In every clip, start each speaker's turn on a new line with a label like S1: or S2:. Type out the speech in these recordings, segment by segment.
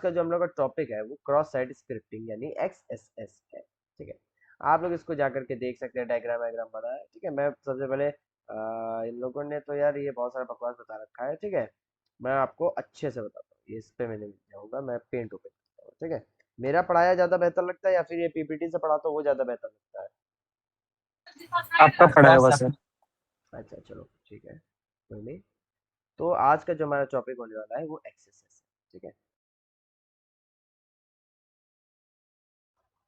S1: का जो हम लोग का टॉपिक है वो क्रॉस साइट स्क्रिप्टिंग यानी XSS है। ठीक है, आप लोग इसको जाकर के देख सकते हैं, डायग्राम वायग्राम बना है। ठीक है, मैं सबसे पहले इन लोगों ने तो यार ये बहुत सारा बकवास बता रखा है। ठीक है, मैं आपको अच्छे से बताता हूँ, ये इस पे मैंने जाऊंगा, मैं पेंट ओपन करता हूँ। ठीक है, मेरा पढ़ाया ज्यादा बेहतर लगता है या फिर ये PPT से पढ़ाता हूँ वो ज्यादा बेहतर लगता है?
S2: आपका पढ़ा होगा सर।
S1: अच्छा चलो ठीक है, कोई नहीं। तो आज का जो हमारा टॉपिक होने वाला है वो XSS है। ठीक है,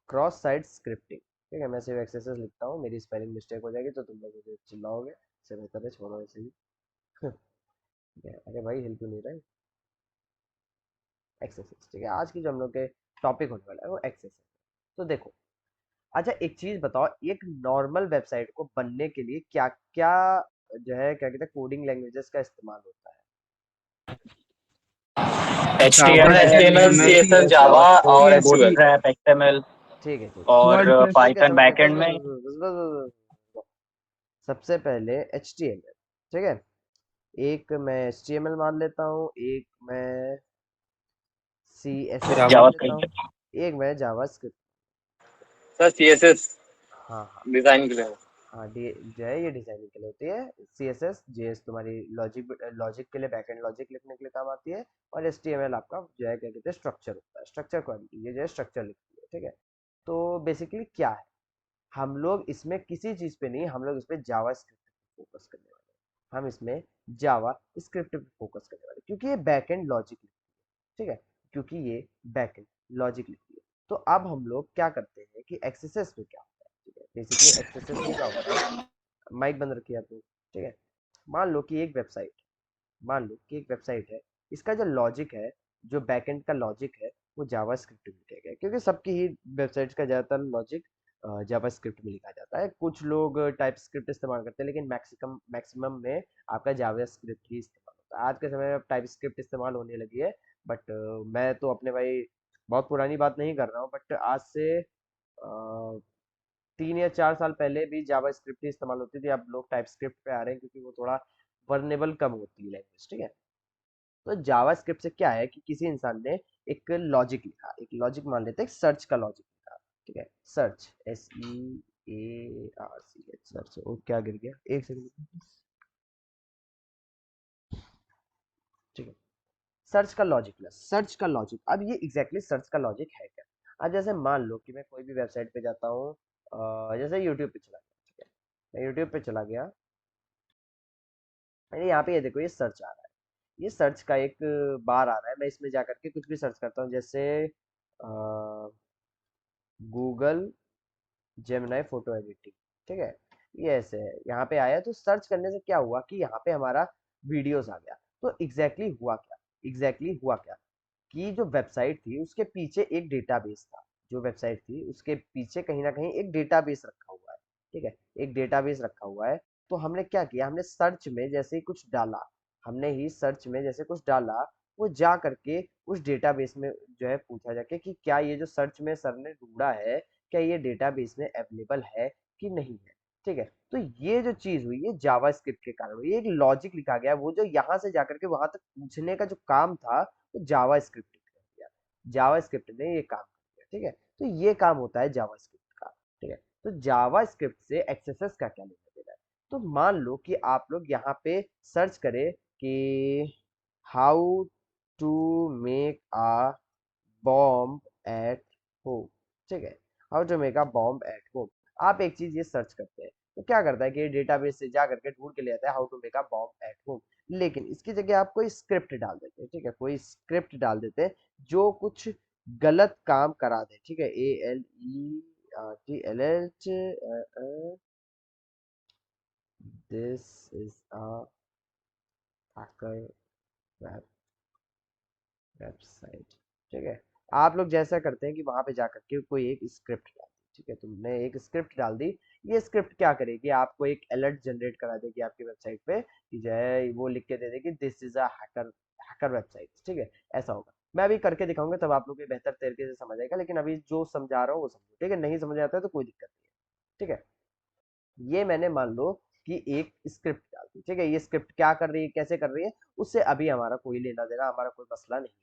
S1: क्रॉस साइट स्क्रिप्टिंग। ठीक है, मैं सिर्फ एक्सेसेस लिखता हूँ, मेरी स्पेलिंग मिस्टेक हो जाएगी तो तुम लोग मुझे चिल्लाओगे, इससे बेहतर है छोड़ो ऐसे ही। ठीक है, अरे भाई हिल क्यों नहीं रहा है? एक्सेसेस। ठीक है, आज की जो हम लोग के टॉपिक होने वाला है वो एक्सेसेस। तो देखो, अच्छा एक चीज बताओ, एक नॉर्मल वेबसाइट को बनने के लिए क्या क्या जो है क्या कहते हैं कोडिंग लैंग्वेजेस का इस्तेमाल होता है?
S2: HTML,
S3: HTML,
S2: HTML,
S3: CSS,
S2: और
S3: जावा और
S2: बूट
S3: SQL।
S2: स्ट्रैप, XML
S1: ठीक है ठीक है ठीक
S2: और
S1: है ठीक है,
S2: पाइथन
S1: सब
S2: बैकएंड में।
S1: सबसे पहले HTML। ठीक है, एक मैं HTML मान लेता हूँ, एक मैं CSS मान लेता हूँ,
S2: जावास्क्रिप्ट।
S1: एक मैं जावास्क्रिप्ट।
S3: सर CSS
S1: हाँ हाँ
S3: डिजाइन के लिए।
S1: हाँ, डी जो है ये डिजाइनिंग के लिए होती है। CSS JS तुम्हारी लॉजिक लॉजिक के लिए, बैकएंड लॉजिक लिखने के लिए काम आती है। और HTML आपका जो है क्या कहते हैं स्ट्रक्चर होता है, स्ट्रक्चर क्वालिटी, ये जो है स्ट्रक्चर लिखती है। ठीक है, तो बेसिकली क्या है, हम लोग इसमें किसी चीज पे नहीं, हम लोग इस पे जावा स्क्रिप्ट पे फोकस करने वाले हैं। हम इसमें जावा स्क्रिप्ट पे फोकस करने वाले हैं, क्योंकि ये बैकएंड लॉजिक लिखती है। ठीक है, क्योंकि ये बैकएंड लॉजिक लिखती है। तो अब हम लोग क्या करते हैं कि एक्सेसेस में क्या होता है। ठीक है, बेसिकली एक्सेसेस में क्या होता है, माइक बंद रखिए आप लोग। ठीक है, मान लो कि एक वेबसाइट, मान लो कि एक वेबसाइट है, इसका जो लॉजिक है, जो बैकएंड का लॉजिक है, वो जावास्क्रिप्ट में लिखा गया है, क्योंकि सबकी ही वेबसाइट्स का ज़्यादातर लॉजिक जावास्क्रिप्ट में लिखा जाता है। कुछ लोग टाइप स्क्रिप्ट इस्तेमाल करते हैं, लेकिन मैक्सिमम मैक्सिमम में आपका जावास्क्रिप्ट ही इस्तेमाल होता है। आज के समय में अब टाइप स्क्रिप्ट इस्तेमाल होने लगी है, बट मैं तो अपने भाई बहुत पुरानी बात नहीं कर रहा हूँ, बट आज से 3 या 4 साल पहले भी जावा स्क्रिप्ट ही इस्तेमाल होती थी। अब लोग टाइप स्क्रिप्ट पे आ रहे हैं, क्योंकि वो थोड़ा वर्नेबल कम होती है लैंग्वेज। ठीक है, तो जावा स्क्रिप्ट से क्या है कि किसी इंसान ने एक लॉजिक लिखा, एक लॉजिक मान लेते हैं, सर्च का लॉजिक लिखा। ठीक है, सर्च SEARCH, सर्च। वो क्या गिर गया, एक सेकंड। ठीक है, सर्च का लॉजिक ना, सर्च का लॉजिक, अब ये एग्जैक्टली सर्च का लॉजिक है क्या? अब जैसे मान लो कि मैं कोई भी वेबसाइट पे जाता हूँ, जैसे यूट्यूब पे चला गया। ठीक है, मैं यूट्यूब पे चला गया, मैंने यहाँ पे ये देखो, ये सर्च आ रहा है, ये सर्च का एक बार आ रहा है। मैं इसमें जा करके कुछ भी सर्च करता हूँ, जैसे गूगल जेमिनाई फोटो एडिटिंग। ठीक है, ये ऐसे है, यहाँ पे आया तो सर्च करने से क्या हुआ कि यहाँ पे हमारा वीडियोस आ गया। तो एग्जैक्टली हुआ क्या कि जो वेबसाइट थी उसके पीछे एक डेटाबेस था, जो वेबसाइट थी उसके पीछे कहीं ना कहीं एक डेटाबेस रखा हुआ है। ठीक है, एक डेटाबेस रखा हुआ है। तो हमने क्या किया, हमने सर्च में जैसे ही कुछ डाला, हमने ही सर्च में जैसे कुछ डाला, वो जा करके उस डेटाबेस में जो है पूछा जाके कि क्या ये जो सर्च में सर ने ढूंढा है, क्या ये डेटाबेस में अवेलेबल है कि नहीं है। ठीक है, तो ये जो चीज हुई, ये जावा स्क्रिप्ट के कारण हुई, एक लॉजिक लिखा गया, वो जो यहाँ से जाकर के वहां तक पूछने का जो काम था, तो जावा स्क्रिप्ट ने कर दिया, जावा स्क्रिप्ट ने ये काम कर दिया। ठीक है, तो ये काम होता है जावा स्क्रिप्ट का। ठीक है, तो जावा स्क्रिप्ट से एक्सेसेस का क्या लेना देना है? तो मान लो कि आप लोग यहाँ पे सर्च करें कि how to make a bomb at home. ठीक है, how to make a bomb at home. आप एक चीज ये सर्च करते हैं, तो क्या करता है कि डेटाबेस से जा करके ढूंढ के ले आता है how to make a bomb at home. लेकिन इसकी जगह आप कोई स्क्रिप्ट डाल देते हैं। ठीक है, कोई स्क्रिप्ट डाल देते हैं जो कुछ गलत काम करा दे। ठीक है, ALERT, this is a hacker website. ठीक है, आप लोग जैसा करते हैं कि वहां पे जाकर के कोई एक स्क्रिप्ट डाल दी। ठीक है, तुमने एक स्क्रिप्ट डाल दी, ये स्क्रिप्ट क्या करेगी, आपको एक अलर्ट जनरेट करा देगी आपकी वेबसाइट पे, कि जो है वो लिख के दे देगी this is a hacker, hacker website. ठीक है, ऐसा होगा। मैं अभी करके दिखाऊंगा, तब आप लोग को बेहतर तरीके से समझ आएगा, लेकिन अभी जो समझा रहा हूँ वो समझो। ठीक है, नहीं समझ आता है तो कोई दिक्कत नहीं है। ठीक है, ये मैंने मान लो कि एक स्क्रिप्ट डाल दी। ठीक है, ये स्क्रिप्ट क्या कर रही है, कैसे कर रही है, उससे अभी हमारा कोई लेना देना, हमारा कोई मसला नहीं है।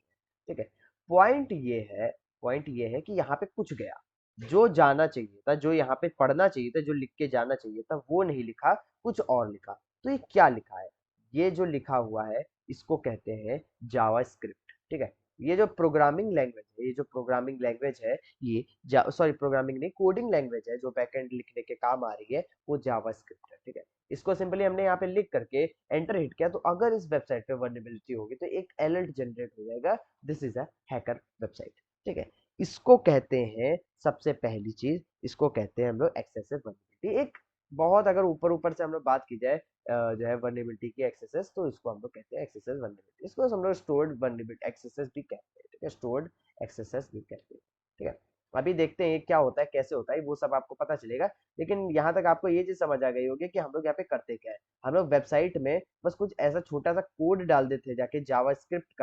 S1: ठीक है, पॉइंट ये है कि यहाँ पे कुछ गया, जो जाना चाहिए था, जो यहाँ पे पढ़ना चाहिए था, जो लिख के जाना चाहिए था, वो नहीं लिखा, कुछ और लिखा। तो ये क्या लिखा है? ये जो लिखा हुआ है इसको कहते हैं जावास्क्रिप्ट। ठीक है, ये जो प्रोग्रामिंग लैंग्वेज है, ये जो प्रोग्रामिंग लैंग्वेज है, ये सॉरी प्रोग्रामिंग नहीं, कोडिंग लैंग्वेज है, जो बैकएंड लिखने के काम आ रही है, वो जावास्क्रिप्ट है। ठीक है, इसको सिंपली हमने यहाँ पे लिख करके एंटर हिट किया, तो अगर इस वेबसाइट पे वर्नेबिलिटी होगी तो एक अलर्ट जनरेट हो जाएगा, this is a hacker website. ठीक है, इसको कहते हैं, सबसे पहली चीज इसको कहते हैं हम लोग एक्सेसिव वर्नेबिलिटी। एक बहुत अगर ऊपर ऊपर से हम लोग बात की जाए जो है वर्नेबिलिटी की एक्सेसेस, तो इसको हम लोग कहते हैं एक्सेसिव वर्नेबिलिटी। इसको हम लोग स्टोर्ड वर्नेबिलिटी एक्सेसेस भी कहते हैं। ठीक है, स्टोर्ड एक्सेसेस भी कहते हैं। ठीक है, अभी देखते हैं क्या होता है, कैसे होता है, वो सब आपको पता चलेगा। लेकिन यहाँ तक आपको ये चीज समझ आ गई होगी कि हम लोग यहाँ पे करते क्या है। हम लोग वेबसाइट में बस कुछ ऐसा छोटा सा कोड डाल देते हैं जाके, जावास्क्रिप्ट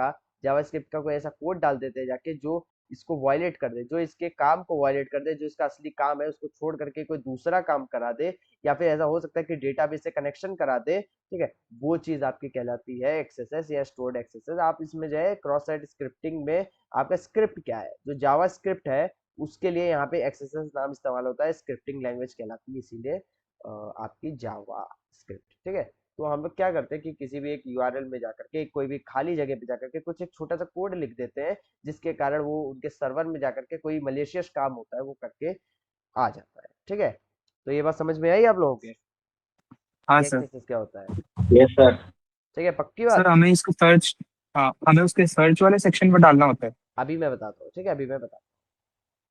S1: का कोई ऐसा कोड डाल देते हैं जाके, जो इसको वायलेट कर दे, जो इसके काम को वायलेट कर दे, जो इसका असली काम है उसको छोड़ करके कोई दूसरा काम करा दे, या फिर ऐसा हो सकता है कि डेटाबेस से कनेक्शन करा दे। ठीक है, वो चीज आपकी कहलाती है एक्सेसेस या स्टोर्ड एक्सेसेस। आप इसमें जो है क्रॉस साइट स्क्रिप्टिंग में आपका स्क्रिप्ट क्या है, जो जावा स्क्रिप्ट है उसके लिए यहाँ पे एक्सेसेस नाम इस्तेमाल होता है, स्क्रिप्टिंग लैंग्वेज कहलाती है इसीलिए आपकी जावा स्क्रिप्ट। ठीक है, तो हम लोग क्या करते हैं कि किसी भी एक यूआरएल में जाकर के, कोई भी खाली जगह पे जाकर के कुछ एक छोटा सा कोड लिख देते हैं, जिसके कारण वो उनके सर्वर में जाकर के कोई मलेशियस काम होता है वो करके आ जाता है। ठीक है, तो ये बात समझ में आई आप लोगों के
S2: हाँ
S1: कि
S2: सर।
S1: एक्सेसेस क्या होता है?
S3: Yes sir.
S1: ठीक है, पक्की
S2: सर
S1: बात।
S2: हमें इसको सर्च, हाँ हमें उसके सर्च वाले सेक्शन पर डालना होता है।
S1: अभी मैं बताता हूँ। ठीक है, अभी मैं बताता हूँ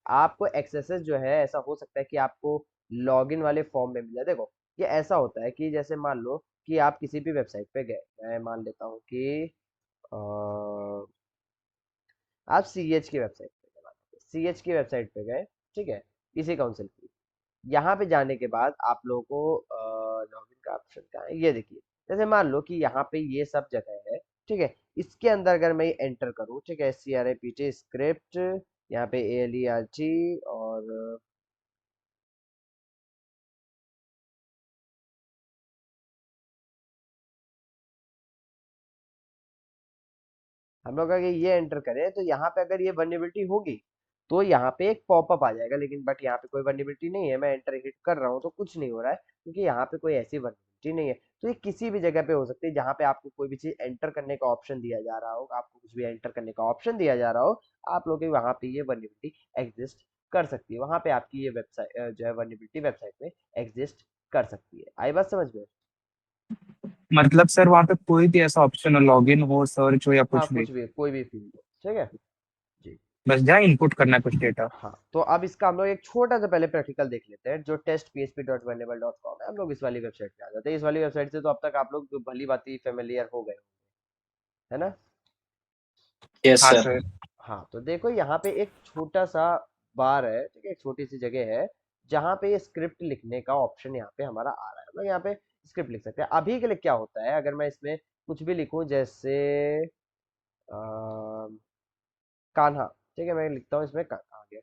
S1: आपको। एक्सेसेस जो है ऐसा हो सकता है कि आपको लॉगिन वाले फॉर्म में मिले। देखो, ये ऐसा होता है कि जैसे मान लो कि आप किसी भी वेबसाइट पे गए, मैं मान लेता हूँ कि आप सीएच की वेबसाइट पे गए, सीएच की वेबसाइट पे गए। ठीक है, किसी काउंसिल की, यहाँ पे जाने के बाद आप लोगों को लॉगिन का ऑप्शन क्या है, ये देखिए। जैसे मान लो कि यहाँ पे ये सब जगह है। ठीक है, इसके अंदर अगर मैं एंटर करूँ, ठीक है, CRIPT स्क्रिप्ट, यहाँ पे ALERT, और हम लोग अगर ये एंटर करें तो यहाँ पे अगर ये वर्नेबिलिटी होगी तो यहाँ पे एक पॉपअप आ जाएगा, लेकिन बट यहाँ पे कोई वर्नेबिलिटी नहीं है। मैं एंटर हिट कर रहा हूँ तो कुछ नहीं हो रहा है, क्योंकि यहाँ पे कोई ऐसी वर्नेबिलिटी नहीं है। तो ये किसी भी जगह पे हो सकती है जहाँ पे आपको कोई भी चीज एंटर करने का ऑप्शन दिया जा रहा हो, आपको कुछ भी एंटर करने का ऑप्शन दिया जा रहा हो, आप लोग वहाँ पे ये वर्नेबिलिटी एग्जिस्ट कर सकती है। वहां पे आपकी ये वेबसाइट जो है वर्नेबिलिटी वेबसाइट में एग्जिस्ट कर सकती है। आई बात समझ में?
S2: मतलब सर वहाँ पे कोई भी ऐसा ऑप्शन हो, लॉगिन हो, सर्च हो या
S1: हाँ,
S2: कुछ भी,
S1: कुछ भी, कोई भी फील्ड हो। ठीक है जी।
S2: बस जहाँ इनपुट करना है कुछ डेटा।
S1: हाँ, तो अब इसका हम लोग एक छोटा सा पहले प्रैक्टिकल देख लेते हैं, जो testphp.vulnerable.com है। हम लोग इस वाली वेबसाइट पे आ जाते हैं। इस वाली वेबसाइट से तो अब तक आप लोग तो भली बात फेमिलियर हो गए होंगे, है ना?
S3: यस
S2: हाँ
S3: सर।
S2: सर।
S1: हाँ, तो देखो यहाँ पे एक छोटा सा बार है। ठीक है, एक छोटी सी जगह है जहाँ पे ये स्क्रिप्ट लिखने का ऑप्शन यहाँ पे हमारा आ रहा है। हम लोग यहाँ पे स्क्रिप्ट लिख सकते हैं। अभी के लिए क्या होता है, अगर मैं इसमें कुछ भी लिखूं, जैसे कान्हा। ठीक है, मैं लिखता हूँ इसमें कान्हा, आ गया।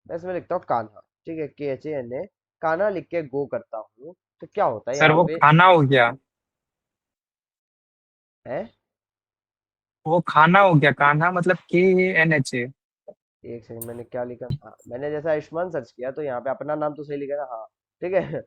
S1: मैं इसमें लिखता हूँ कान्हा। ठीक है, KHANA, कान्हा लिख के गो करता हूँ, तो क्या होता है
S2: सर
S1: यहाँ
S2: वो
S1: पे
S2: खाना हो गया,
S1: है।
S2: वो खाना हो गया, कान्हा मतलब KANHA।
S1: एक सेकंड, मैंने क्या लिखा? हाँ, मैंने जैसे आयुष्मान सर्च किया तो यहाँ पे अपना नाम तो सही लिखा ना? हाँ, ठीक है।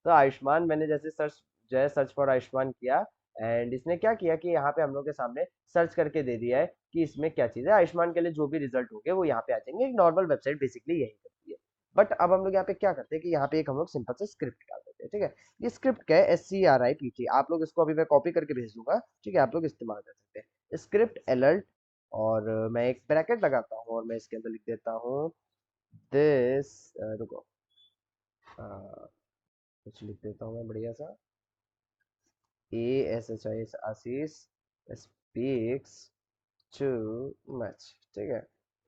S1: तो आयुष्मान मैंने जैसे सर्च जो है सर्च फॉर आयुष्मान किया, एंड इसने क्या किया कि यहाँ पे हम लोग के सामने सर्च करके दे दिया है कि इसमें क्या चीज़ है। आयुष्मान के लिए जो भी रिजल्ट होंगे वो यहाँ पे आ जाएंगे। एक नॉर्मल वेबसाइट बेसिकली यही करती है। बट अब हम लोग यहाँ पे क्या करते हैं कि यहाँ पे एक हम लोग सिंपल से स्क्रिप्ट डाल देते हैं। ठीक है, ये स्क्रिप्ट क्या है? SCRIPT। आप लोग इसको अभी मैं कॉपी करके भेज दूंगा। ठीक है, आप लोग इस्तेमाल कर सकते हैं स्क्रिप्ट अलर्ट। और मैं एक ब्रैकेट लगाता हूँ और मैं इसके अंदर लिख देता हूँ दिस, रुको, कुछ लिख देता हूँ मैं बढ़िया सा, ASHIS आशीष स्पीक्स टू मच। ठीक है,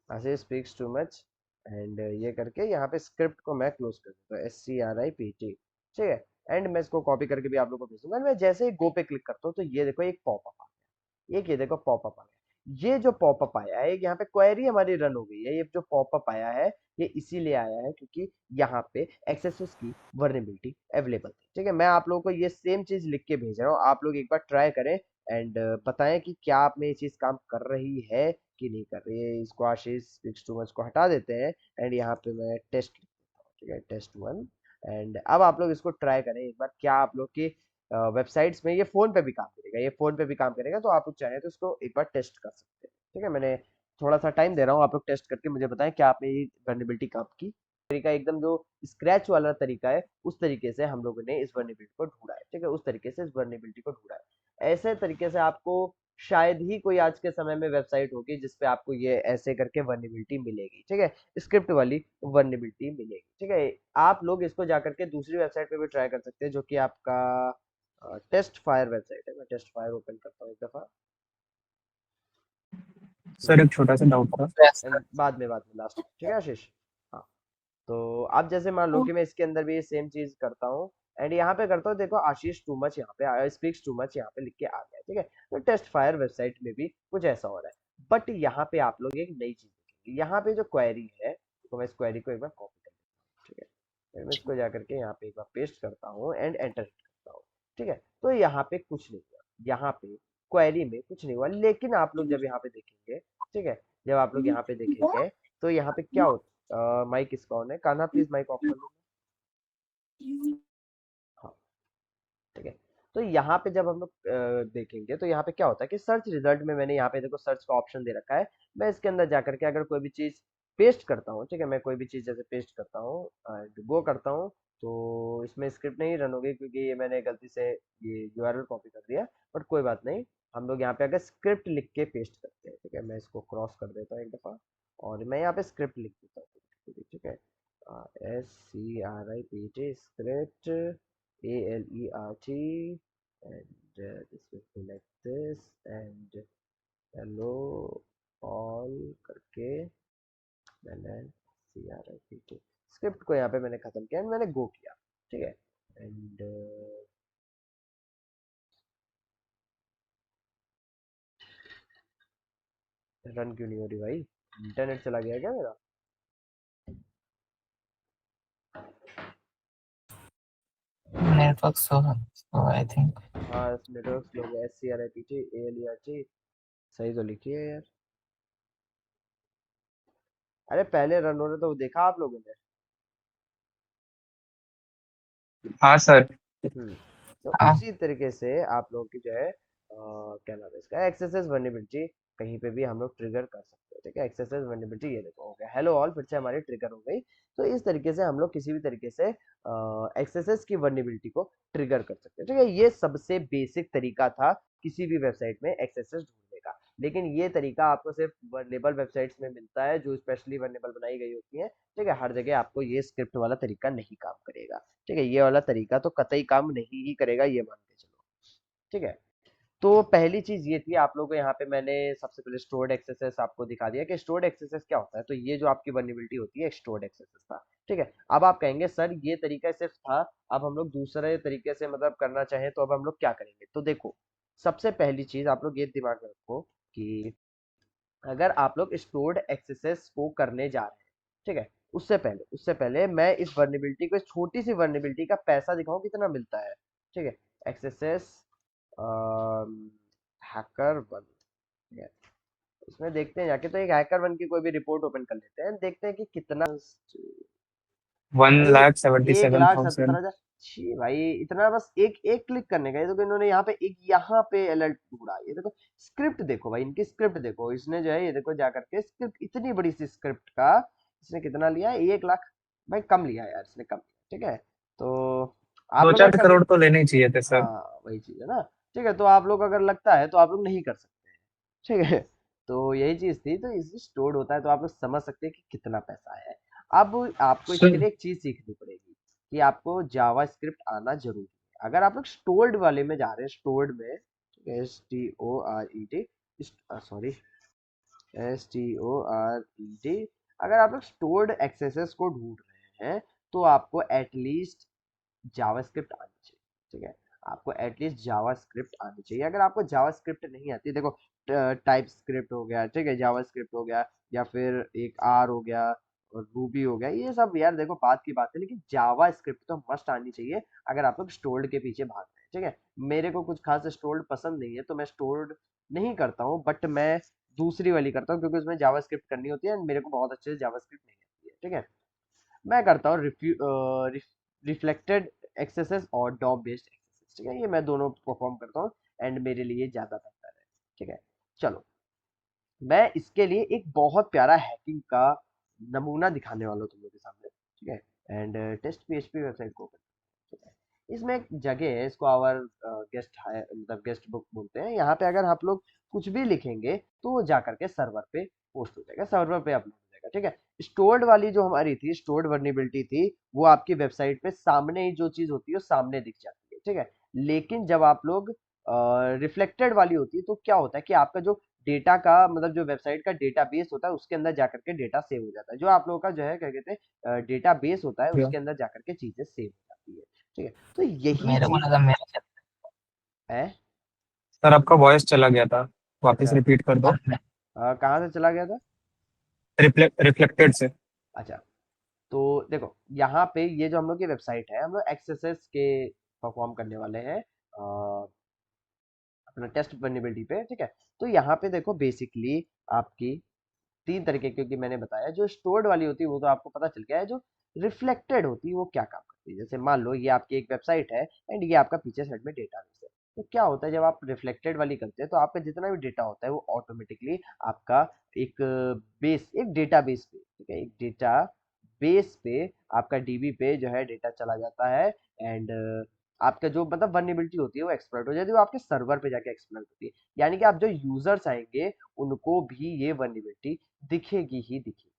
S1: आशीष स्पीक्स टू मच, एंड ये करके यहाँ पे स्क्रिप्ट को मैं क्लोज कर देता हूँ, SCRIPT। ठीक है, एंड मैं इसको कॉपी करके भी आप लोगों को भेजूंगा। मैं जैसे ही गो पे क्लिक करता हूँ तो ये देखो एक पॉपअप आ गया। एक ये देखो पॉपअप आ गया। ये जो पॉपअप आया है, यहाँ पे क्वेरी हमारी रन हो गई है। ये जो पॉपअप आया है ये इसीलिए आया है क्योंकि यहाँ पे एक्सेसेस की वर्नेबिलिटी अवेलेबल थी। ठीक है, मैं आप लोगों को ये सेम चीज लिख के भेज रहा हूँ, आप लोग एक बार ट्राई करें। एंड बताएं कि क्या आप में ये चीज काम कर रही है कि नहीं कर रही है। इसको आशीष स्पीक्स टू मच को हटा देते हैं एंड यहाँ पे मैं टेस्ट लिख देता हूँ, ठीक है, टेस्ट 1। एंड अब आप लोग इसको ट्राई करें एक बार, क्या आप लोग की वेबसाइट्स में ये फोन पे भी काम करेगा, ये फोन पे भी काम करेगा, तो आप लोग चाहें तो इसको एक बार टेस्ट कर सकते हैं। ठीक है, मैंने थोड़ा सा टाइम दे रहा हूँ, आप लोग टेस्ट करके मुझे बताएं क्या आप में ये वल्नरेबिलिटी काम की। तरीका एकदम जो स्क्रैच वाला तरीका है, उस तरीके से हम लोगों ने इस वल्नरेबिलिटी को ढूंढा है। ठीक है, उस तरीके से इस वल्नरेबिलिटी को ढूंढा है। ऐसे तरीके से आपको शायद ही कोई आज के समय में वेबसाइट होगी जिसपे आपको ये ऐसे करके वल्नरेबिलिटी मिलेगी। ठीक है, स्क्रिप्ट वाली वल्नरेबिलिटी मिलेगी। ठीक है, आप लोग इसको जाकर के दूसरी वेबसाइट पे भी ट्राई कर सकते हैं, जो कि आपका टेस्ट फायर वेबसाइट है। मैं टेस्ट फायर ओपन करता हूँ एक दफा।
S2: सर एक छोटा सा डाउट था।
S3: Yes, sir.
S1: एंड बाद में लास्ट, ठीक है आशीष। हाँ, तो आप जैसे मान लो कि मैं इसके अंदर भी सेम चीज करता हूँ एंड यहाँ पे करता हूँ, देखो आशीष टू मच यहाँ पे, स्पीक्स टू मच यहाँ पे लिख के आ गया। ठीक है, तो टेस्ट फायर वेबसाइट में भी कुछ ऐसा हो रहा है, बट यहाँ पे आप लोग एक नई चीज देखेंगे। यहाँ पे जो क्वेरी है, तो मैं इस क्वेरी को एक बार कॉपी कर लेता हूँ। ठीक है, फिर मैं इसको जाकर के यहाँ पे एक बार पेस्ट करता हूँ एंड एंटर करता हूँ। ठीक है, तो यहाँ पे कुछ नहीं हुआ, यहाँ पे क्वेरी में कुछ नहीं हुआ, लेकिन आप लोग जब यहाँ पे देखेंगे, ठीक है, जब आप लोग यहाँ पे देखेंगे तो यहाँ पे क्या होता, माइक इसका ऑन है, कान्हा प्लीज माइक ऑफ कर लो। हाँ, ठीक है, तो यहाँ पे जब हम लोग देखेंगे तो यहाँ पे क्या होता है कि सर्च रिजल्ट में मैंने यहाँ पे देखो सर्च का ऑप्शन दे रखा है। मैं इसके अंदर जाकर के अगर कोई भी चीज पेस्ट करता हूँ, ठीक है, मैं कोई भी चीज जैसे पेस्ट करता हूँ एंड गो करता हूँ, तो इसमें स्क्रिप्ट नहीं रन होगी क्योंकि ये मैंने गलती से ये यूआरएल कॉपी कर दिया। बट कोई बात नहीं, हम लोग यहाँ पे अगर स्क्रिप्ट लिख के पेस्ट करते हैं, ठीक है, मैं इसको क्रॉस कर देता हूँ एक दफा और मैं यहाँ पे स्क्रिप्ट लिख देता हूँ। ठीक है, SCRIPT script ALERT and this will be like this and hello all करके मैंने CRIPT स्क्रिप्ट को यहाँ पे मैंने खत्म किया एंड मैंने गो किया। ठीक है, एंड रन क्यों नहीं हो रही भाई, इंटरनेट चला गया क्या मेरा?
S4: Network so I think.
S1: हाँ, नेटवर्क स्लो हो गया। SCRIPT ALERT सही तो लिखी है यार। अरे पहले रन हो रहे तो वो देखा आप लोगों ने?
S2: हाँ सर।
S1: तो
S4: हाँ
S1: उसी तरीके से आप लोग की जो है क्या नाम है इसका, एक्सेस वल्नरेबिलिटी कहीं पे भी हम लोग ट्रिगर कर सकते हैं। ठीक है, एक्सेस वल्नरेबिलिटी ये देखो हो गया, हेलो ऑल फिर से हमारी ट्रिगर हो गई। तो इस तरीके से हम लोग किसी भी तरीके से एक्सेस की वल्नरेबिलिटी को ट्रिगर कर सकते हैं। ठीक है, ये सबसे बेसिक तरीका था किसी भी वेबसाइट में एक्सेस ढूंढने का। लेकिन ये तरीका आपको सिर्फ वल्नरेबल वेबसाइट्स में मिलता है जो स्पेशली वल्नरेबल बनाई गई होती है। ठीक है, हर जगह आपको ये स्क्रिप्ट वाला तरीका नहीं काम करेगा। ठीक है, ये वाला तरीका तो कतई काम नहीं ही करेगा, ये मान के चलो। ठीक है, तो पहली चीज ये थी, आप लोगों को यहाँ पे मैंने सबसे पहले स्टोर्ड एक्सेसेस आपको दिखा दिया कि स्टोर्ड एक्सेसेस क्या होता है। तो ये जो आपकी वल्नरेबिलिटी होती है स्टोर्ड एक्सेसेस था। ठीक है, अब आप कहेंगे सर ये तरीका सिर्फ था, अब हम लोग दूसरे तरीके से मतलब करना चाहें तो अब हम लोग क्या करेंगे। तो देखो, सबसे पहली चीज आप लोग ये दिमाग में रखो कि अगर आप लोग स्टोर्ड एक्सेसेस को करने जा रहे हैं, ठीक है, उससे पहले मैं इस वर्नेबिलिटी को, इस छोटी सी वर्नेबिलिटी का पैसा दिखाऊं कितना मिलता है। ठीक है, एक्सेसेस हैकर वन, ठीक है, इसमें देखते हैं जाके, तो एक हैकर वन की कोई भी रिपोर्ट ओपन कर लेते हैं, देखते हैं कि कितना।
S2: वन
S1: भाई
S2: लाख सेवेंटी
S1: एक
S2: सेवन
S1: लाख सत्तर
S2: थाउजेंड
S1: हजार छी भाई, इतना बस एक एक क्लिक करने का। ये देखो इन्होंने यहाँ पे एक यहाँ पे अलर्ट ढूंढा, ये देखो स्क्रिप्ट देखो भाई, इनकी स्क्रिप्ट देखो, इसने जो है ये देखो जा करके स्क्रिप्ट, इतनी बड़ी सी स्क्रिप्ट का इसने कितना लिया है, 1 लाख। भाई कम लिया है यार, इसने कम लिया। ठीक है, तो आप
S2: दो
S1: लोग
S2: चार
S1: अगर
S2: करोड़ तो लेने ही चाहिए थे सर।
S1: हाँ वही चीज है ना। ठीक है, तो आप लोग अगर लगता है तो आप लोग नहीं कर सकते हैं। ठीक है, तो यही चीज थी, तो इसी स्टोर्ड होता है तो आप लोग समझ सकते हैं कि कितना पैसा है। अब आपको इसके
S2: सर
S1: लिए एक चीज सीखनी पड़ेगी कि आपको जावा स्क्रिप्ट आना जरूरी है। अगर आप लोग स्टोर्ड वाले में जा रहे हैं, स्टोर्ड में, STORED, सॉरी STORED, अगर आप लोग स्टोर्ड एक्सेसेस को ढूंढ रहे हैं तो आपको एटलीस्ट जावास्क्रिप्ट आनी चाहिए। ठीक है, आपको एटलीस्ट जावास्क्रिप्ट आनी चाहिए। अगर आपको जावास्क्रिप्ट नहीं आती, देखो टाइप स्क्रिप्ट हो गया, ठीक है, जावास्क्रिप्ट हो गया, या फिर एक आर हो गया और रूबी हो गया, ये सब यार देखो बात की बात है, लेकिन जावा स्क्रिप्ट तो मस्ट आनी चाहिए अगर आप लोग स्टोर्ड के पीछे भाग रहे हैं। ठीक है। मेरे को कुछ खास स्टोर्ड पसंद नहीं है तो मैं स्टोर्ड नहीं करता हूँ, बट मैं दूसरी वाली करता हूँ क्योंकि उसमें जावास्क्रिप्ट करनी होती है एंड मेरे को बहुत अच्छे से जावास्क्रिप्ट नहीं आती है, ठीक है। मैं करता हूँ रिफ्लेक्टेड एक्सेसेस और डॉम बेस्ड एक्सेसेस, ठीक है। ये मैं दोनों परफॉर्म करता हूँ एंड मेरे लिए ज़्यादा बेहतर है, ठीक है। चलो, मैं इसके लिए एक बहुत प्यारा हैकिंग का नमूना दिखाने वाला हूँ तुम लोग के सामने, ठीक है। एंड टेस्ट पीएचपी वेबसाइट को open करते हैं, ठीक है। इसमें एक जगह है, इसको आवर गेस्ट है, मतलब गेस्ट बुक बोलते हैं। यहाँ पे अगर आप लोग कुछ भी लिखेंगे तो वो जा करके सर्वर पे पोस्ट हो जाएगा, सर्वर पे अपलोड हो जाएगा, ठीक है। स्टोर्ड वाली जो हमारी थी, स्टोर्ड वर्नेबिलिटी थी, वो आपकी वेबसाइट पे सामने ही जो चीज होती है वो सामने दिख जाती है, ठीक है। लेकिन जब आप लोग रिफ्लेक्टेड वाली होती है तो क्या होता है कि आपका जो डेटा का, मतलब जो वेबसाइट का डेटाबेस होता है उसके अंदर जाकर के डेटा सेव हो जाता है। जो आप लोगों का जो है क्या कहते हैं डेटाबेस होता है,
S2: या
S1: उसके अंदर जाकर के चीजें सेव हो जाती है, ठीक है। तो यही
S4: मेरे को
S1: चीज
S4: लगा मेरा
S1: है।
S2: सर आपका वॉइस चला गया था, वापस
S1: अच्छा,
S2: रिपीट कर दो।
S4: चैप्टर में।
S1: कहाँ से चला गया था?
S2: रिफ्लेक्टेड से।
S1: अच्छा, तो देखो यहाँ पे ये जो हम लोग की वेबसाइट है, हम लोग एक्सेसेस के परफॉर्म करने वाले हैं अपना टेस्ट वर्नेबिलिटी पे, ठीक है। तो यहाँ पे देखो बेसिकली आपकी तीन तरीके, क्योंकि मैंने बताया जो स्टोर्ड वाली होती है वो तो आपको पता चल गया है, जो रिफ्लेक्टेड होती है वो क्या काम करती है। जैसे मान लो ये आपकी एक वेबसाइट है एंड ये आपका पीछे साइड में डेटाबेस है। तो क्या होता है जब आप रिफ्लेक्टेड वाली करते हैं तो आपका जितना भी डेटा होता है वो ऑटोमेटिकली आपका एक एक डेटाबेस पे, ठीक है, एक डेटा बेस पे, आपका डीबी पे जो है डेटा चला जाता है एंड आपका जो मतलब वर्नेबिलिटी होती है वो एक्सप्लॉइट हो जाती है, वो आपके सर्वर पे जाके एक्सप्लॉइट होती है। यानी कि आप जो यूजर्स आएंगे उनको भी ये वर्नेबिलिटी दिखेगी ही दिखेगी,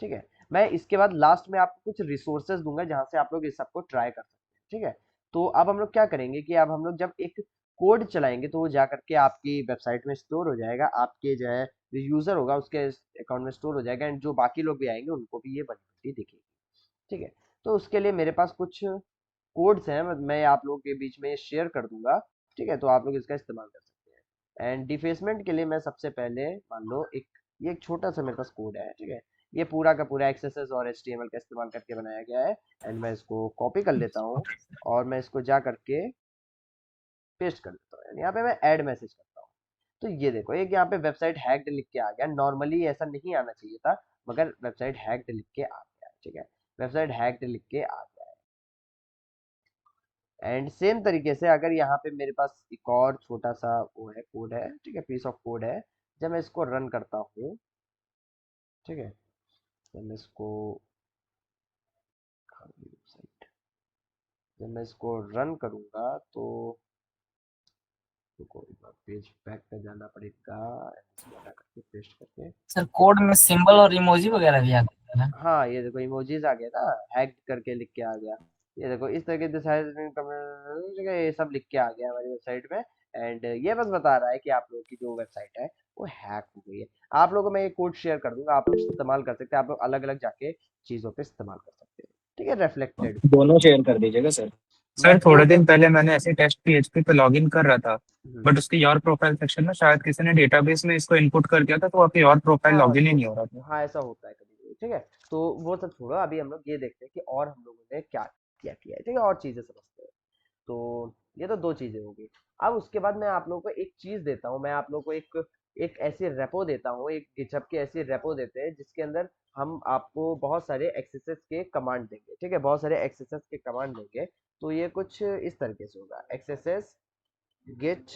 S1: ठीक है। मैं इसके बाद लास्ट में आपको कुछ रिसोर्सेज दूंगा जहां से आप लोग इस सबको ट्राई कर सकते हैं, ठीक है। तो अब हम लोग क्या करेंगे कि अब हम लोग जब एक कोड चलाएंगे तो वो जा करके आपकी वेबसाइट में स्टोर हो जाएगा, आपके जो है जो यूजर होगा उसके अकाउंट में स्टोर हो जाएगा एंड जो बाकी लोग भी आएंगे उनको भी ये वर्नेबिलिटी दिखेगी, ठीक है। तो उसके लिए मेरे पास कुछ कोड्स हैं, मैं आप लोगों के बीच में शेयर कर दूंगा, ठीक है। तो आप लोग इसका इस्तेमाल कर सकते हैं एंड डिफेसमेंट के लिए मैं सबसे पहले मान लो एक ये एक छोटा सा मेरे पास कोड है, ठीक है। ये पूरा का पूरा एक्सेसेस और एचटीएमएल का इस्तेमाल करके बनाया गया है एंड मैं इसको कॉपी कर लेता हूँ और मैं इसको जा करके पेस्ट कर देता हूँ यानी यहाँ पे मैं ऐड मैसेज करता हूँ। तो ये देखो एक यहाँ पे वेबसाइट हैक्ड लिख के आ गया, नॉर्मली ऐसा नहीं आना चाहिए था मगर वेबसाइट हैक्ड लिख के आ गया है, ठीक है। वेबसाइट हैक्ड लिख के आ गया है एंड सेम तरीके से अगर यहाँ पे मेरे पास एक और छोटा सा वो है कोड है, ठीक है, पीस ऑफ कोड है। जब मैं इसको रन करता हूँ, ठीक है, जब मैं इसको वेबसाइट जब मैं इसको रन करूंगा तो रुको एक बार पेज बैक पे जाना पड़ेगा, इसको हटा करके पेस्ट करके।
S4: सर कोड में सिंबल और इमोजी वगैरह भी आते हैं ना?
S1: हाँ ये देखो इमोजीज आ गया ना, हैक करके लिख के आ गया। ये देखो इस तरीके से ये सब लिख के आ गया हमारी वेबसाइट में एंड ये बस बता रहा है कि आप लोगों की जो वेबसाइट है वो हैक हो गई है। आप लोगों को मैं ये कोड शेयर कर दूंगा, आप लोग इस्तेमाल कर सकते हैं, आप लोग अलग अलग जाके चीजों पे इस्तेमाल कर सकते हैं, ठीक है। रिफ्लेक्टेड
S3: दोनों शेयर कर दीजिएगा सर।
S1: मैं
S2: सर
S1: दो
S2: थोड़े दिन पहले मैंने ऐसे टेस्ट पीएचपी पे लॉगिन कर रहा था,
S1: हम्म,
S2: बट उसके योर प्रोफाइल सेक्शन में शायद किसी ने डेटाबेस में इसको इनपुट कर दिया था, तो आपकी योर प्रोफाइल
S1: हाँ
S2: लॉगिन ही
S1: तो
S2: नहीं हो रहा था।
S1: हाँ ऐसा होता है कभी कभी, ठीक है। तो वो सब छोड़ो, अभी हम लोग ये देखते हैं कि और हम लोगों ने क्या क्या किया है, ठीक है, और चीजें समझते हैं। तो ये तो दो चीजें होगी। अब उसके बाद मैं आप लोगों को एक चीज देता हूँ, मैं आप लोगों को एक एक ऐसी रेपो देता हूँ, एक गिटहब की ऐसी रेपो देते हैं जिसके अंदर हम आपको बहुत सारे एक्सेसेस के कमांड देंगे, ठीक है, बहुत सारे एक्सेसेस के कमांड देंगे। तो ये कुछ इस तरीके से होगा, एक्सेसेस गिट,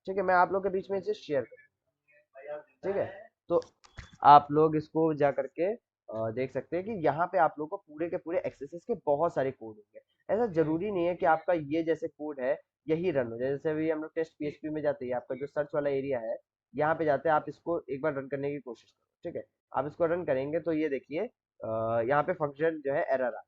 S1: ठीक है। मैं आप लोग के बीच में इसे शेयर करूँ, ठीक है। तो आप लोग इसको जा करके देख सकते हैं कि यहाँ पे आप लोग को पूरे के पूरे एक्सेसेस के बहुत सारे कोड होंगे। ऐसा जरूरी नहीं है कि आपका ये जैसे कोड है यही रन हो जाए। जैसे अभी हम लोग टेस्ट पीएचपी में जाते हैं, आपका जो सर्च वाला एरिया है यहाँ पे जाते हैं, आप इसको एक बार रन करने की कोशिश करो, ठीक है। आप इसको रन करेंगे तो ये देखिए यहाँ पे फंक्शन जो है एरर आ गया।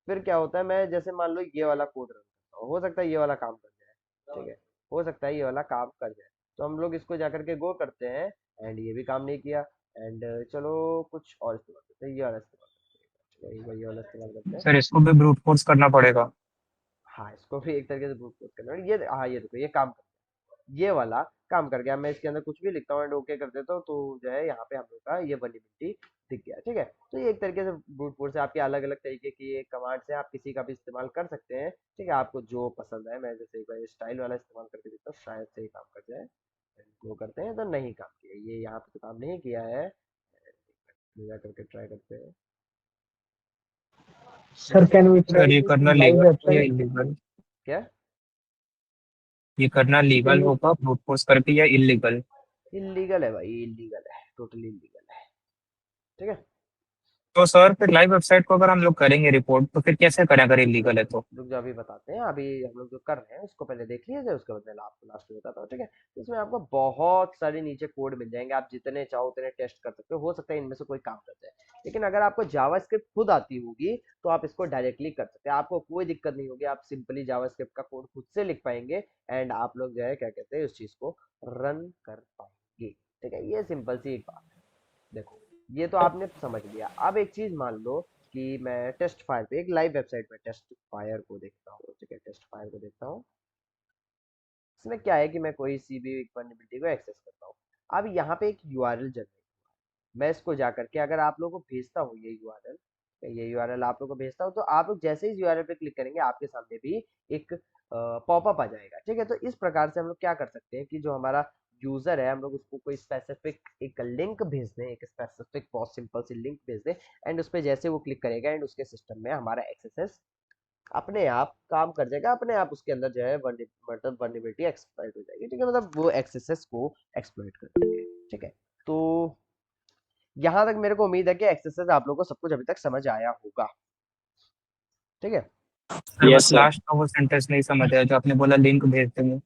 S1: फिर क्या होता है, मैं जैसे मान लो ये वाला कोड रन करता हूँ, हो सकता है ये वाला काम कर जाए, ठीक है, हो सकता है ये वाला काम कर जाए। तो हम लोग इसको जा करके गो करते हैं एंड ये भी काम नहीं किया एंड चलो कुछ और इस्तेमाल करते हैं, ये वाला इस्तेमाल करते हैं, ठीक है, एक बार ये वाला इस्तेमाल करते हैं।
S2: सर इसको भी ब्रूट फोर्स करना पड़ेगा।
S1: हाँ इसको भी एक तरीके से ब्रूट फोर्स करना है। ये हाँ ये देखो ये काम कर, ये वाला काम कर गया। मैं इसके अंदर कुछ भी लिखता हूँ एंड ओके कर देता हूँ तो जो है यहाँ पे हम लोग का ये वर्नेबिलिटी दिख गया। ठीक है, तो ये एक तरीके से ब्रूट फोर्स है। आपके अलग अलग तरीके की ये कमांड्स हैं, आप किसी का भी इस्तेमाल कर सकते हैं। ठीक है, आपको जो पसंद है। मैं जैसे एक बार स्टाइल वाला इस्तेमाल करके देखता हूँ, शायद से ये काम कर जाए। वो करते हैं तो नहीं काम किया, ये यहाँ पे तो काम नहीं किया है। जा करके ट्राई करते हैं।
S5: Sir can we
S2: sir
S5: try
S2: ये
S5: विथ
S2: करना
S5: लाइव
S2: लीगल या
S5: वेबसाइट?
S2: इलीगल?
S1: क्या?
S2: ये करना लीगल होगा ब्रूट फोर्स करके या इलीगल?
S1: इलीगल है भाई, इलीगल है, टोटली इलीगल है। ठीक है,
S2: तो सर फिर लाइव वेबसाइट को अगर हम लोग करेंगे रिपोर्ट तो फिर कैसे करें अगर इलीगल है तो?
S1: रुक जाओ, अभी बताते हैं। अभी हम लोग जो कर रहे हैं उसको पहले देख लीजिए, उसके बाद मैं आपको लास्ट में बताता हूँ। ठीक है, तो इसमें आपको बहुत सारे नीचे कोड मिल जाएंगे, आप जितने चाहो उतने टेस्ट कर सकते हो सकता है इनमें से कोई काम कर जाए। लेकिन अगर आपको जावास्क्रिप्ट खुद आती होगी तो आप इसको डायरेक्टली कर सकते हैं, आपको कोई दिक्कत नहीं होगी। आप सिंपली जावास्क्रिप्ट का कोड खुद से लिख पाएंगे एंड आप लोग जो है क्या कहते हैं उस चीज को रन कर पाएंगे। ठीक है, ये सिंपल सी एक बात है। देखो, ये तो आपने समझ लिया। अब एक चीज मान लो कि मैं टेस्ट फायर पे, एक लाइव वेबसाइट पे टेस्ट फायर को देखता हूँ। ठीक है, टेस्ट फायर को देखता हूँ। इसमें क्या है कि मैं कोई सी भी वल्नरेबिलिटी को एक्सेस करता हूँ। अब यहाँ पे एक यूआरएल जनरेट, मैं इसको जा करके अगर आप लोगों को भेजता हूँ ये यूआरएल आप लोगों को भेजता हूँ, तो आप लोग जैसे ही यूआरएल पे क्लिक करेंगे आपके सामने भी एक पॉपअप आ जाएगा। ठीक है, तो इस प्रकार से हम लोग क्या कर सकते हैं कि जो हमारा यूजर है हम लोग उसको कोई स्पेसिफिक एक लिंक भेज दें, एक स्पेसिफिक बहुत सिंपल सी लिंक भेज दें एंड उस पर जैसे वो क्लिक करेगा एंड उसके सिस्टम में हमारा एक्सेस अपने आप काम कर जाएगा, अपने आप उसके अंदर जो है मतलब वर्नेबिलिटी एक्सप्लॉइट हो जाएगी। ठीक है, मतलब वो एक्सेस को एक्सप्लॉइट कर देंगे। ठीक है, तो यहाँ तक मेरे को उम्मीद है कि एक्सेस आप लोगों को सब कुछ अभी तक समझ आया होगा। ठीक है,
S2: सर
S3: यस
S2: बस
S3: सर।
S2: लास्ट का वो सेंटेंस नहीं समझ आया जो आपने बोला लिंक भेज देंगे।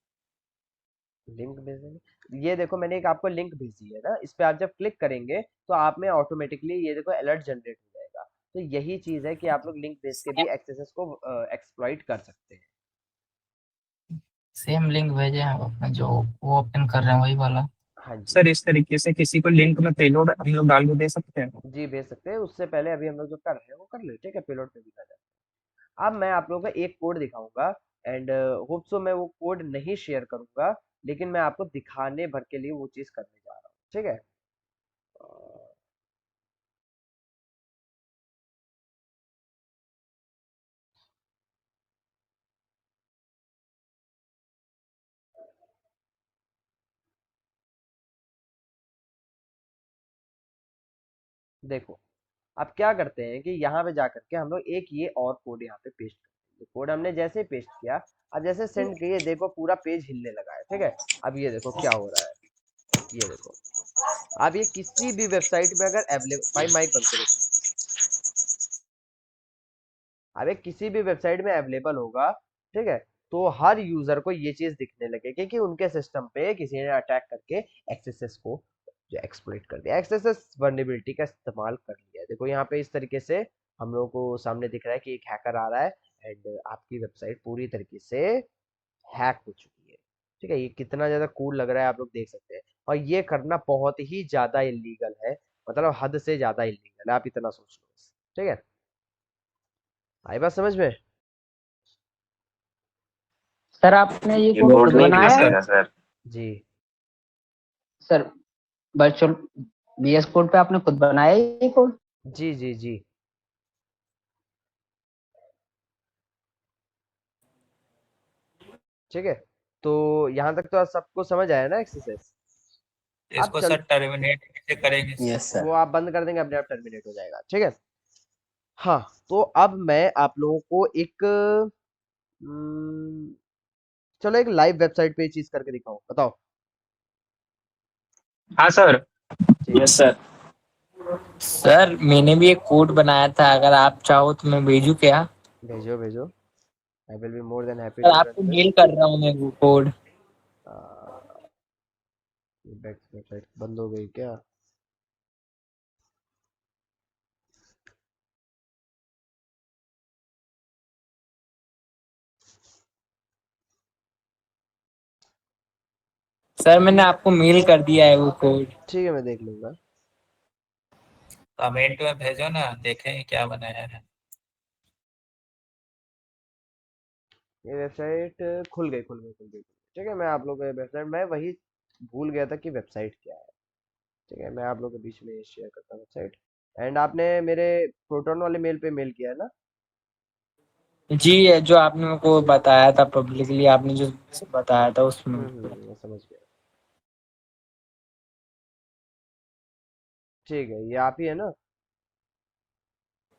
S1: लिंक भेजेंगे, ये देखो मैंने एक आपको लिंक भेजी है ना, इस पे आप जब क्लिक करेंगे तो आप में ऑटोमेटिकली ये देखो अलर्ट जनरेट हो जाएगा। तो यही चीज है कि आप लोग लिंक भेज के भी एक्सेस को एक्सप्लॉइट कर सकते हैं।
S4: सेम लिंक भेजे हैं अपने जो वो ओपन कर रहे हैं वही वाला।
S1: हाँ जी,
S2: सर इस तरीके से किसी को लिंक में पेलोड हम लोग डाल के दे सकते हैं?
S1: जी भेज सकते हैं। उससे पहले अभी हम लोग जो कर रहे हैं वो कर ले। ठीक है, पेलोड पे भी कर जाए। अब मैं आप लोगों को एक कोड दिखाऊंगा एंड होप सो मैं वो कोड नहीं शेयर करूंगा, लेकिन मैं आपको दिखाने भर के लिए वो चीज करने जा रहा हूँ। ठीक है, देखो अब क्या करते हैं कि यहाँ पे जा करके हम लोग एक ये और कोड यहाँ पे पेस्ट करते हैं। कोड हमने जैसे पेस्ट किया, अब जैसे सेंड किए देखो पूरा पेज हिलने लगा है। ठीक है, अब ये देखो क्या हो रहा है, ये देखो। अब ये किसी भी वेबसाइट में अगर अवेलेबल, भाई माइक बंद करो। अब ये किसी भी वेबसाइट में अवेलेबल होगा, ठीक है, तो हर यूजर को ये चीज दिखने लगेगी कि उनके सिस्टम पे किसी ने अटैक करके एक्सेस को जो एक्सप्लॉइट कर दिया, एक्सेस वर्नेबिलिटी का इस्तेमाल कर लिया। देखो यहाँ पे इस तरीके से हम लोगों को सामने दिख रहा है कि एक हैकर आ रहा है एंड आपकी वेबसाइट पूरी तरीके से हैक हो चुकी है। ठीक है, ये कितना ज्यादा कूल लग रहा है आप लोग देख सकते हैं। और ये करना बहुत ही ज्यादा इलीगल है, मतलब हद से ज्यादा इलीगल है, आप इतना सोच लो बस। ठीक है, आई बात समझ में?
S5: सर आपने ये
S3: ये
S5: कोड
S3: कोड
S5: खुद
S3: नहीं
S2: यस
S5: बनाया
S3: भेज
S5: है?
S2: सर।
S3: रहा सर।
S1: जी,
S5: सर वर्चुअल VS कोड पे आपने खुद बनाया है ये कोड?
S1: जी, जी, जी। ठीक है, तो यहाँ तक तो सबको समझ आया ना एक्सरसाइज? अब
S2: इसको
S1: चल,
S2: सर टर्मिनेट कैसे करेंगे?
S3: यस
S1: वो
S3: सर।
S1: आप बंद कर देंगे अपने आप टर्मिनेट हो जाएगा। ठीक है, हाँ, तो अब मैं आप लोगों को एक हम्म, चलो एक लाइव वेबसाइट पे ये चीज करके दिखाओ, बताओ।
S2: हाँ सर।
S1: ठीक है,
S3: यस सर।
S4: सर मैंने भी एक कोड बनाया था, अगर आप चाहो तो मैं भेजू क्या?
S1: भेजो भेजो, I will be more than happy
S4: sir
S1: to run
S4: आपको
S1: दिस।
S4: मेल कर रहा हूँ मैं वो कोड।
S1: वेबसाइट बंद हो गई क्या?
S4: सर मैंने आपको मेल कर दिया है वो कोड।
S1: ठीक है, मैं देख लूंगा।
S2: कमेंट में भेजो ना, देखें क्या बनाया है।
S1: ये वेबसाइट खुल गई। ठीक है, मैं आप लोगों को वेबसाइट, मैं वही भूल गया था कि वेबसाइट क्या है। ठीक है, मैं आप लोगों के बीच में शेयर करता हूँ वेबसाइट एंड आपने मेरे प्रोटोन वाले मेल पे मेल किया है ना?
S4: जी, ये जो आपने मेरे को बताया था पब्लिकली, आपने जो बताया था उसमें।
S1: मैं समझ गया। ठीक है, ये आप ही है ना?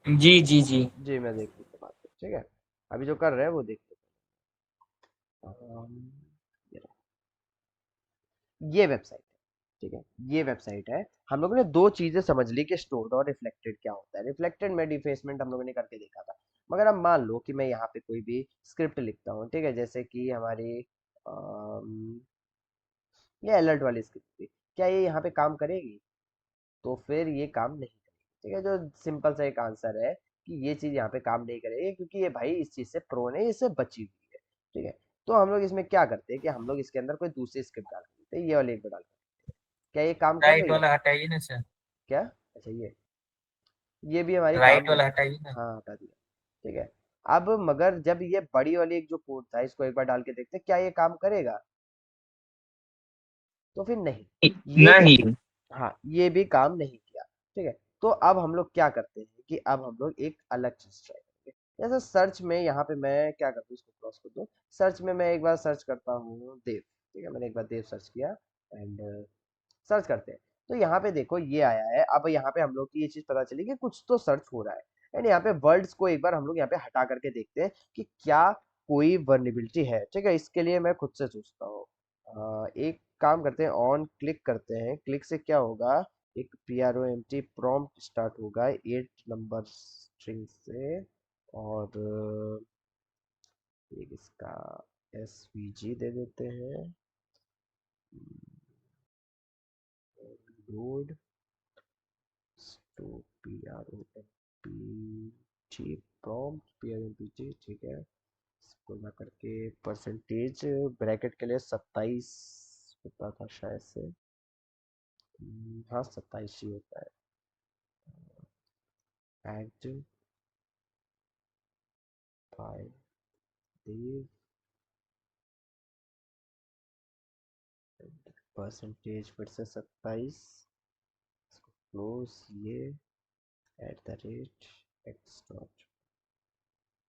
S4: जी जी जी।
S1: जी, मैं देख लेता हूँ बात को, ठीक है। अभी जो कर रहे हैं वो देख लेते हैं। ये वेबसाइट है, ठीक है। ये वेबसाइट है। हम लोगों ने दो चीजें समझ ली कि स्टोर्ड और रिफ्लेक्टेड क्या होता है। रिफ्लेक्टेड में डिफेसमेंट हम लोगों ने करके देखा था। मगर अब मान लो कि मैं यहाँ पे कोई भी स्क्रिप्ट लिखता हूँ, ठीक है, जैसे कि हमारी ये अलर्ट वाली स्क्रिप्ट थी, क्या ये यहाँ पे काम करेगी? तो फिर ये काम नहीं करेगी, ठीक है। जो सिंपल सा एक आंसर है कि ये चीज यहाँ पे काम नहीं करेगी, क्योंकि ये भाई इस चीज से प्रोन है, इससे बची हुई है, ठीक है। तो हम लोग इसमें क्या करते हैं कि हम लोग इसके अंदर कोई दूसरी स्क्रिप्ट डाल देते हैं, ये वाली एक डाल। क्या ये काम कर
S4: राइट
S1: रही है?
S4: वाला हटाइए ना सर।
S1: क्या? अच्छा, ये भी हमारी काम
S4: राइट
S1: नहीं।
S4: वाला हटाइए ना।
S1: हाँ, हटा दिया, ठीक है। अब मगर जब ये बड़ी वाली एक जो कोड था, इसको एक बार डाल के देखते हैं, क्या ये काम करेगा? तो फिर नहीं। ये भी,
S2: नहीं।
S1: हाँ, ये भी काम नहीं किया, ठीक है। तो अब हम लोग क्या करते हैं कि अब हम लोग एक अलग चीज ट्राई करेंगे। जैसे सर्च में यहाँ पे मैं क्या करता हूँ, इसको क्रॉस कर दो। सर्च में मैं एक बार सर्च करता हूँ देव, ठीक है। मैंने एक बार देव सर्च किया एंड सर्च करते हैं। तो यहाँ पे देखो ये आया है। अब यहाँ पे हम लोग की ये चीज पता चली कि कुछ तो सर्च हो रहा है। एंड यहाँ पे वर्ड्स को एक बार हम लोग यहाँ पे हटा करके देखते हैं कि क्या कोई वर्नेबिलिटी है, ठीक है। इसके लिए मैं खुद से सोचता हूँ। एक काम करते हैं, ऑन क्लिक करते हैं। क्लिक से क्या होगा, एक PROMT प्रॉम्प्ट स्टार्ट होगा 8 नंबर स्ट्रिंग से। और एक इसका SVG दे देते हैं। लोड तो PROMPG प्रॉम्प्ट PROMPG, ठीक है। इसको ना करके परसेंटेज ब्रैकेट के लिए 27 होता था शायद से। हाँ, 27 ही होता है। एड बाय देव परसेंटेज फिर से 27, क्लोज ये @x डॉट,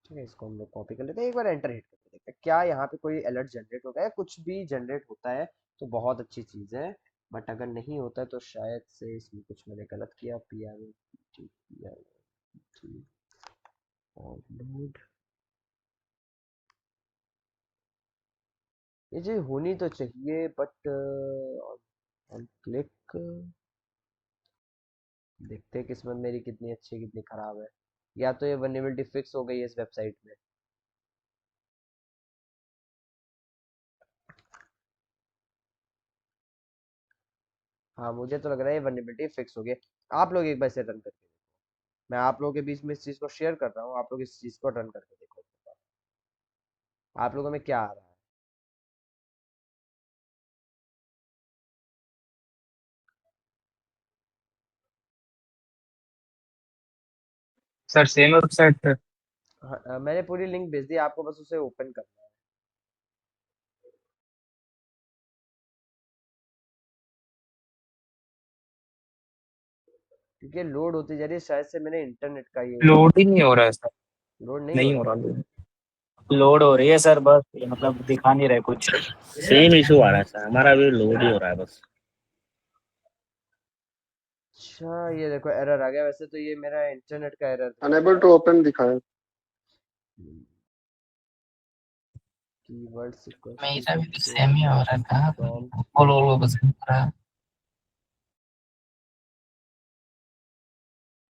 S1: ठीक है। इसको हम लोग कॉपी कर लेते हैं, एक बार एंटर हिट करके देखते हैं क्या यहाँ पे कोई अलर्ट जनरेट होता है। कुछ भी जनरेट होता है तो बहुत अच्छी चीज़ है, बट अगर नहीं होता है तो शायद से इसमें कुछ मैंने गलत किया। PROT और लोड, ये चीज़ होनी तो चाहिए, बट ऑन क्लिक देखते हैं किस्मत मेरी कितनी अच्छी कितनी खराब है। या तो ये वल्नरेबिलिटी फिक्स हो गई है इस वेबसाइट में। हाँ, मुझे तो लग रहा है ये वल्नरेबिलिटी फिक्स हो गई है। आप लोग एक बार इसे रन करके देखो। मैं आप लोगों के बीच में इस चीज़ को शेयर कर रहा हूँ, आप लोग इस चीज़ को रन करके देखो। आप लोगों में क्या आ रहा है?
S2: सर सेम वेबसाइट पे।
S1: हाँ, मैंने पूरी लिंक भेज दी, आपको बस उसे ओपन करना है। क्योंकि लोड होती जा रही है, शायद से मेरे इंटरनेट का ये इशू।
S2: लोड ही नहीं हो रहा है सर।
S1: लोड नहीं हो
S2: नहीं हो
S1: रहा
S2: रहा
S1: है?
S2: लोड।
S3: लोड हो रही है सर, बस ये मतलब दिखा नहीं रहे कुछ।
S6: सेम इशू आ रहा है सर, हमारा भी लोड ही हो रहा है बस।
S1: अच्छा, ये देखो एरर आ गया। वैसे तो ये मेरा इंटरनेट का एरर दिखा रहा
S7: अनेबल
S1: है।
S7: टू ओपन दिखाया।
S1: कीवर्ड सीक्वेंस
S4: मेरा भी तो
S1: से
S4: सेम ही हो रहा था।
S1: प्रॉम्प्ट
S4: बोलो बोलो बस रहा।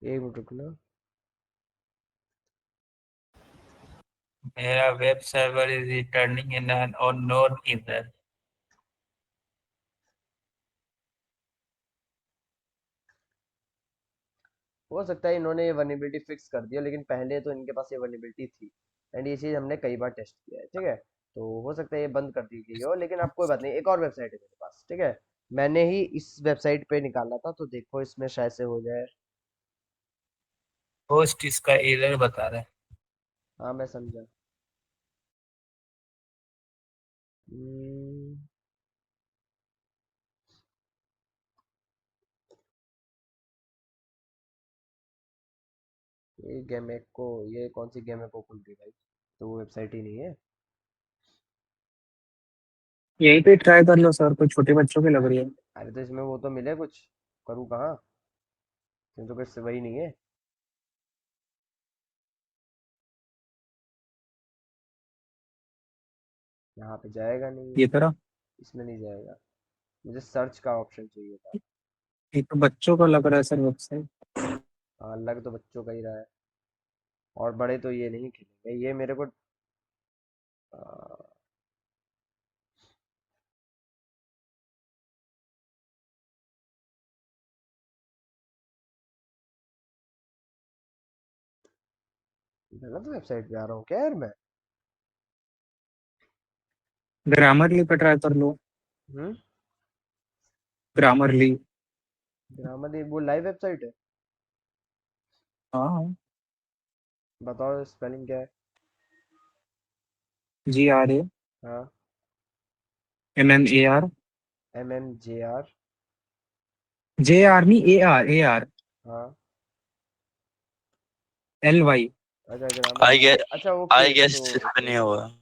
S1: एक मिनट रुकना।
S4: मेरा web server is returning in an unknown error.
S1: हो सकता है इन्होंने ये वल्नरेबिलिटी फिक्स कर दिया, लेकिन पहले तो इनके पास ये वल्नरेबिलिटी थी। एंड ये चीज़ हमने कई बार टेस्ट किया है, ठीक है। तो हो सकता है ये बंद कर दी गई हो, लेकिन अब कोई बात नहीं। एक और वेबसाइट है मेरे पास, ठीक है। मैंने ही इस वेबसाइट पे निकाला था, तो देखो इसमें शायद से हो जाए।
S4: होस्ट इसका एरर बता रहा है।
S1: हाँ, मैं समझा। हम्म, ये गेम एक को, ये कौन सी गेम है को खुल गई भाई? तो वो वेबसाइट ही नहीं है।
S2: यहीं पे ट्राई कर लो सर, कोई छोटे बच्चों की लग रही है।
S1: अरे तो इसमें वो तो मिले कुछ, करूँ कहाँ? इसमें तो कुछ वही नहीं है। यहाँ पे जाएगा नहीं,
S2: ये तरह।
S1: इसमें नहीं जाएगा। मुझे सर्च का ऑप्शन चाहिए था।
S2: ये तो बच्चों का लग रहा है सर वेबसाइट।
S1: हाँ, लग तो बच्चों का ही रहा है, और बड़े तो ये नहीं खेलेंगे, ये मेरे को गलत वेबसाइट पे आ रहा हूँ क्या यार मैं?
S2: ग्रामरली पे ट्राई कर लो।
S1: हम्म।
S2: ग्रामरली।
S1: ग्रामर वो लाइव वेबसाइट है?
S2: हाँ।
S1: बताओ स्पेलिंग क्या है?
S2: GRAMMAR।
S1: हाँ, MMJR।
S2: JR नहीं, AR
S1: हाँ,
S2: LY।
S1: अच्छा ग्रामर
S7: आई
S1: लिखा
S7: गेस
S1: है, अच्छा
S7: आई
S1: ओके,
S7: गेस
S1: तो
S7: इस पे
S1: ओके
S7: नहीं
S1: ओके।
S7: होगा।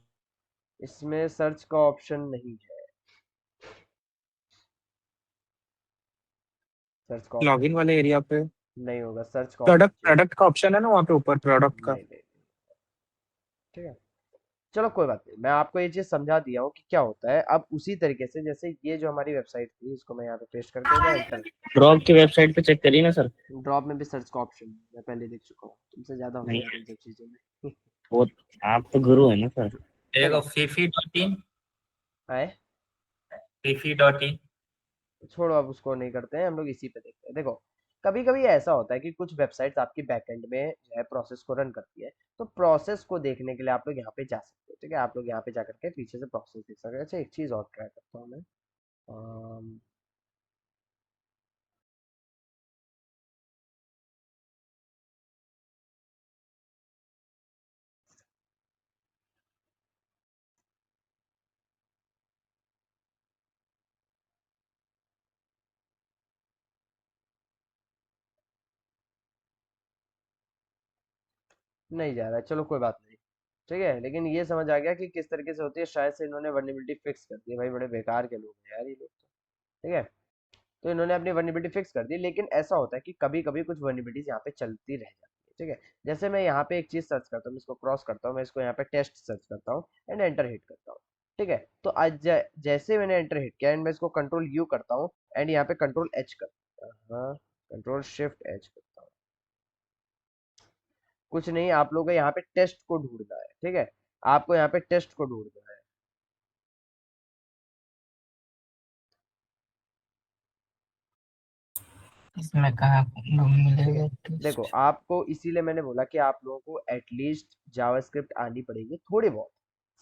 S1: इसमें सर्च का ऑप्शन नहीं है, सर्च का ऑप्शन
S2: लॉगिन वाले एरिया पे
S1: नहीं होगा, सर्च का ऑप्शन
S2: प्रोडक्ट
S1: चाहिए।
S2: प्रोडक्ट का ऑप्शन है ना वहाँ पे ऊपर, प्रोडक्ट का।
S1: नहीं नहीं, ठीक है। चलो कोई बात नहीं, मैं आपको ये चीज समझा दिया हूँ कि क्या होता है। अब उसी तरीके से जैसे ये जो हमारी वेबसाइट थी, इसको मैं यहाँ पे पेस्ट करके मैं एंटर।
S6: ड्रॉप की वेबसाइट पे चेक करिए ना सर।
S1: ड्रॉप में भी सर्च का ऑप्शन मैं पहले देख चुका हूँ, तुमसे ज्यादा
S6: नहीं,
S1: होशियार हूँ इन सब चीजों में।
S6: वो आप तो गुरु है ना सर।
S4: देखो
S1: देखो,
S4: fifi.in।
S1: आए,
S4: fifi.in।
S1: छोड़ो, अब उसको नहीं करते हैं हम लोग, इसी पे देखते हैं। देखो, कभी कभी ऐसा होता है कि कुछ वेबसाइट्स आपकी बैकएंड में जो है प्रोसेस को रन करती है, तो प्रोसेस को देखने के लिए आप लोग यहाँ पे जा सकते हो, ठीक है? आप लोग यहाँ पे जा करके पीछे से प्रोसेस देख सकते हो। अच्छा, एक चीज और ट्राई करता हूँ मैं। अम, नहीं जा रहा है, चलो कोई बात नहीं, ठीक है। लेकिन ये समझ आ गया कि किस तरीके से होती है, शायद से इन्होंने वर्नेबिलिटी फिक्स कर दी है। भाई बड़े बेकार के लोग हैं यार ये लोग तो, ठीक है। तो इन्होंने अपनी वर्नेबिलिटी फिक्स कर दी, लेकिन ऐसा होता है कि कभी कभी कुछ वर्नेबिलिटीज यहाँ पे चलती रह जाती है, ठीक है। जैसे मैं यहाँ पे एक चीज सर्च करता हूँ, मैं इसको क्रॉस करता हूँ, मैं इसको यहाँ पे टेस्ट सर्च करता हूँ एंड एंटर हिट करता हूँ, ठीक है। तो आज जैसे मैंने एंटर हिट किया एंड मैं इसको कंट्रोल यू करता हूँ एंड यहाँ पे कंट्रोल एच करता हूँ, हाँ, कंट्रोल शिफ्ट एच करता हूँ, कुछ नहीं, आप लोगों को यहाँ पे टेस्ट को ढूंढना है, ठीक है। आपको यहाँ पे टेस्ट को ढूंढना है।
S4: इसमें कहाँ
S1: ठीक है,
S4: मिलेगा
S1: देखो
S4: टेस्ट?
S1: आपको इसीलिए मैंने बोला कि आप लोगों को एटलीस्ट जावास्क्रिप्ट आनी पड़ेगी, थोड़ी बहुत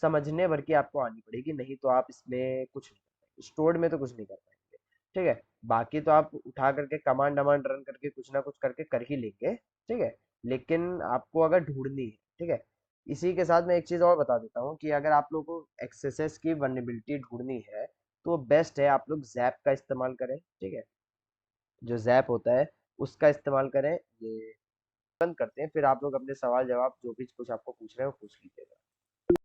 S1: समझने भर की आपको आनी पड़ेगी, नहीं तो आप इसमें कुछ नहीं कर पाएंगे, स्टोर्ड में तो कुछ नहीं कर पाएंगे, ठीक है। बाकी तो आप उठा करके कमांड वमांड रन करके कुछ ना कुछ करके कर ही लेंगे, ठीक है। लेकिन आपको अगर ढूंढनी है, ठीक है। इसी के साथ मैं एक चीज और बता देता हूँ कि अगर आप लोगों को एक्सेसेस की वनरेबिलिटी ढूंढनी है, तो बेस्ट है आप लोग जैप का इस्तेमाल करें, ठीक है। जो जैप होता है उसका इस्तेमाल करें। ये बंद करते हैं, फिर आप लोग अपने सवाल जवाब जो भी कुछ आपको पूछ रहे हो पूछ लीजिएगा।